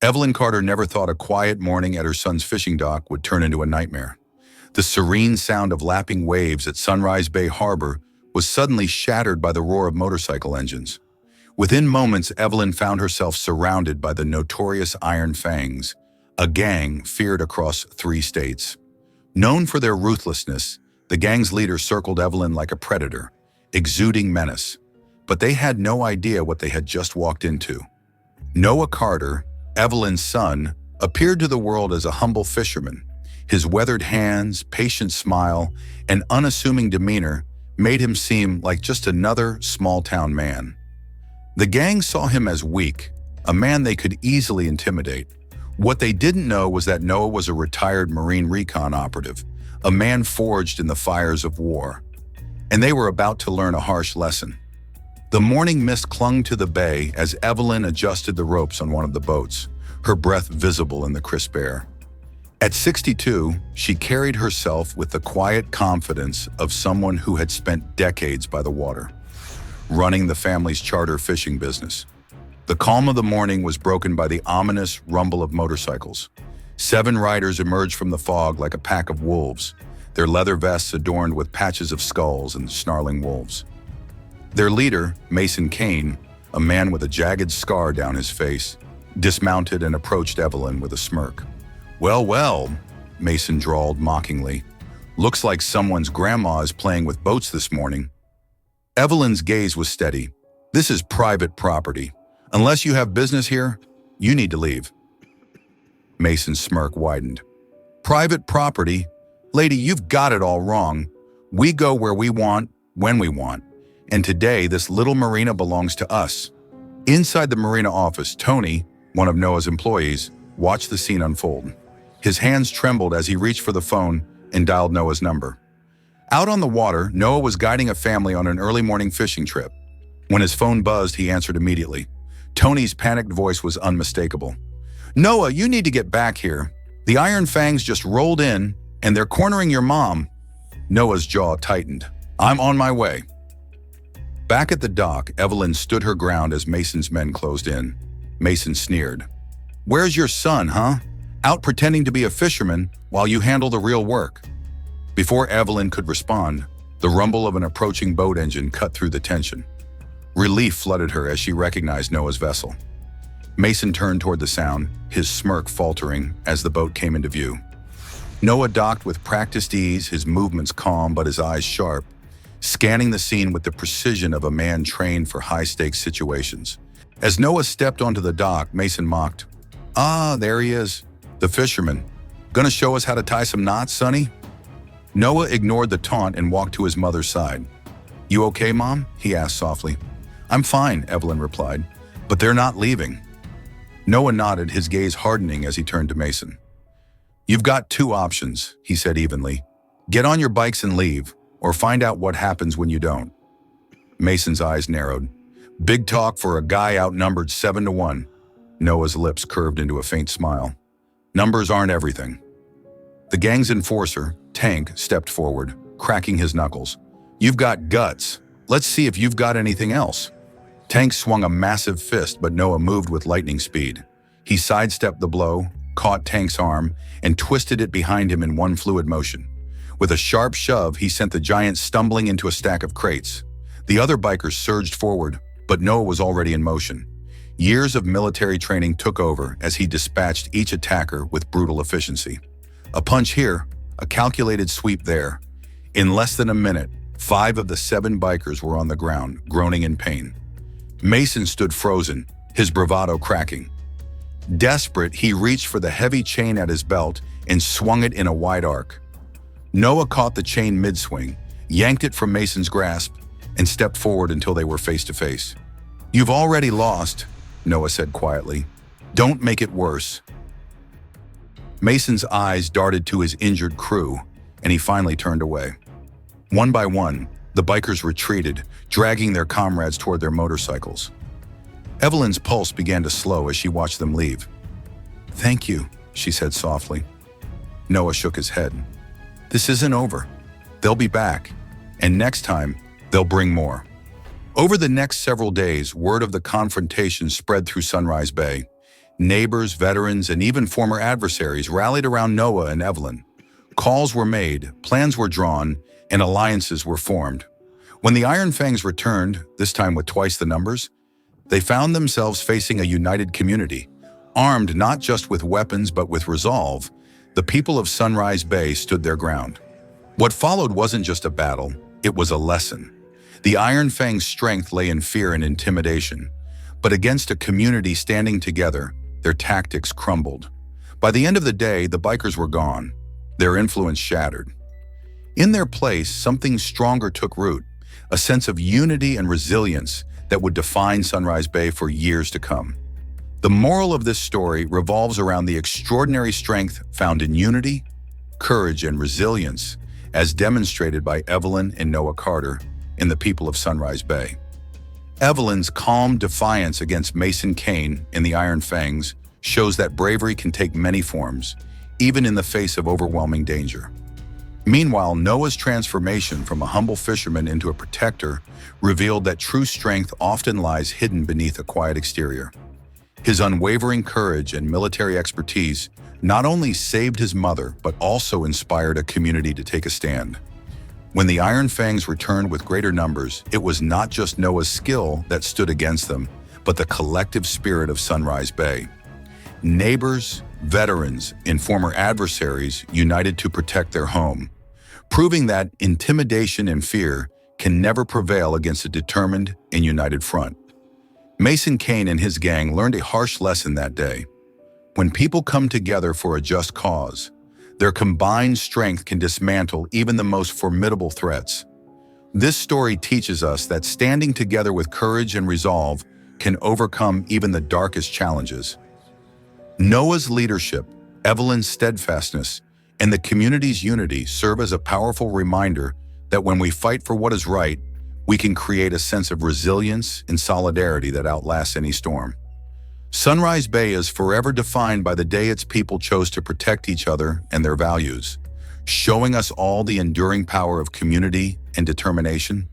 Evelyn Carter never thought a quiet morning at her son's fishing dock would turn into a nightmare. The serene sound of lapping waves at Sunrise Bay Harbor was suddenly shattered by the roar of motorcycle engines. Within moments, Evelyn found herself surrounded by the notorious Iron Fangs, a gang feared across 3 states. Known for their ruthlessness, the gang's leader circled Evelyn like a predator, exuding menace. But they had no idea what they had just walked into. Noah Carter, Evelyn's son, appeared to the world as a humble fisherman. His weathered hands, patient smile, and unassuming demeanor made him seem like just another small-town man. The gang saw him as weak, a man they could easily intimidate. What they didn't know was that Noah was a retired Marine recon operative, a man forged in the fires of war. And they were about to learn a harsh lesson. The morning mist clung to the bay as Evelyn adjusted the ropes on one of the boats, her breath visible in the crisp air. At 62, she carried herself with the quiet confidence of someone who had spent decades by the water, running the family's charter fishing business. The calm of the morning was broken by the ominous rumble of motorcycles. 7 riders emerged from the fog like a pack of wolves, their leather vests adorned with patches of skulls and snarling wolves. Their leader, Mason Kane, a man with a jagged scar down his face, dismounted and approached Evelyn with a smirk. "Well, well," Mason drawled mockingly. "Looks like someone's grandma is playing with boats this morning." Evelyn's gaze was steady. "This is private property. Unless you have business here, you need to leave." Mason's smirk widened. "Private property? Lady, you've got it all wrong. We go where we want, when we want. And today, this little marina belongs to us." Inside the marina office, Tony, one of Noah's employees, watched the scene unfold. His hands trembled as he reached for the phone and dialed Noah's number. Out on the water, Noah was guiding a family on an early morning fishing trip. When his phone buzzed, he answered immediately. Tony's panicked voice was unmistakable. "Noah, you need to get back here. The Iron Fangs just rolled in, and they're cornering your mom." Noah's jaw tightened. "I'm on my way." Back at the dock, Evelyn stood her ground as Mason's men closed in. Mason sneered. "Where's your son, huh? Out pretending to be a fisherman while you handle the real work." Before Evelyn could respond, the rumble of an approaching boat engine cut through the tension. Relief flooded her as she recognized Noah's vessel. Mason turned toward the sound, his smirk faltering as the boat came into view. Noah docked with practiced ease, his movements calm but his eyes sharp, scanning the scene with the precision of a man trained for high-stakes situations. As Noah stepped onto the dock, Mason mocked. "Ah, there he is. The fisherman. Gonna show us how to tie some knots, sonny?" Noah ignored the taunt and walked to his mother's side. "You okay, Mom?" he asked softly. "I'm fine," Evelyn replied, "but they're not leaving." Noah nodded, his gaze hardening as he turned to Mason. "You've got 2 options," he said evenly. "Get on your bikes and leave, or find out what happens when you don't." Mason's eyes narrowed. Big talk for a guy outnumbered 7-1. Noah's lips curved into a faint smile. "Numbers aren't everything." The gang's enforcer, Tank, stepped forward, cracking his knuckles. "You've got guts. Let's see if you've got anything else." Tank swung a massive fist, but Noah moved with lightning speed. He sidestepped the blow, caught Tank's arm, and twisted it behind him in one fluid motion. With a sharp shove, he sent the giant stumbling into a stack of crates. The other bikers surged forward, but Noah was already in motion. Years of military training took over as he dispatched each attacker with brutal efficiency. A punch here, a calculated sweep there. In less than a minute, 5 of the 7 bikers were on the ground, groaning in pain. Mason stood frozen, his bravado cracking. Desperate, he reached for the heavy chain at his belt and swung it in a wide arc. Noah caught the chain mid-swing, yanked it from Mason's grasp, and stepped forward until they were face to face. "You've already lost," Noah said quietly. "Don't make it worse." Mason's eyes darted to his injured crew, and he finally turned away. One by one, the bikers retreated, dragging their comrades toward their motorcycles. Evelyn's pulse began to slow as she watched them leave. "Thank you," she said softly. Noah shook his head. "This isn't over. They'll be back, and next time, they'll bring more." Over the next several days, word of the confrontation spread through Sunrise Bay. Neighbors, veterans, and even former adversaries rallied around Noah and Evelyn. Calls were made, plans were drawn, and alliances were formed. When the Iron Fangs returned, this time with twice the numbers, they found themselves facing a united community. Armed not just with weapons but with resolve, the people of Sunrise Bay stood their ground. What followed wasn't just a battle, it was a lesson. The Iron Fang's strength lay in fear and intimidation, but against a community standing together, their tactics crumbled. By the end of the day, the bikers were gone, their influence shattered. In their place, something stronger took root, a sense of unity and resilience that would define Sunrise Bay for years to come. The moral of this story revolves around the extraordinary strength found in unity, courage, and resilience, as demonstrated by Evelyn and Noah Carter in the people of Sunrise Bay. Evelyn's calm defiance against Mason Kane in the Iron Fangs shows that bravery can take many forms, even in the face of overwhelming danger. Meanwhile, Noah's transformation from a humble fisherman into a protector revealed that true strength often lies hidden beneath a quiet exterior. His unwavering courage and military expertise not only saved his mother, but also inspired a community to take a stand. When the Iron Fangs returned with greater numbers, it was not just Noah's skill that stood against them, but the collective spirit of Sunrise Bay. Neighbors, veterans, and former adversaries united to protect their home, proving that intimidation and fear can never prevail against a determined and united front. Mason Kane and his gang learned a harsh lesson that day. When people come together for a just cause, their combined strength can dismantle even the most formidable threats. This story teaches us that standing together with courage and resolve can overcome even the darkest challenges. Noah's leadership, Evelyn's steadfastness, and the community's unity serve as a powerful reminder that when we fight for what is right, we can create a sense of resilience and solidarity that outlasts any storm. Sunrise Bay is forever defined by the day its people chose to protect each other and their values, showing us all the enduring power of community and determination.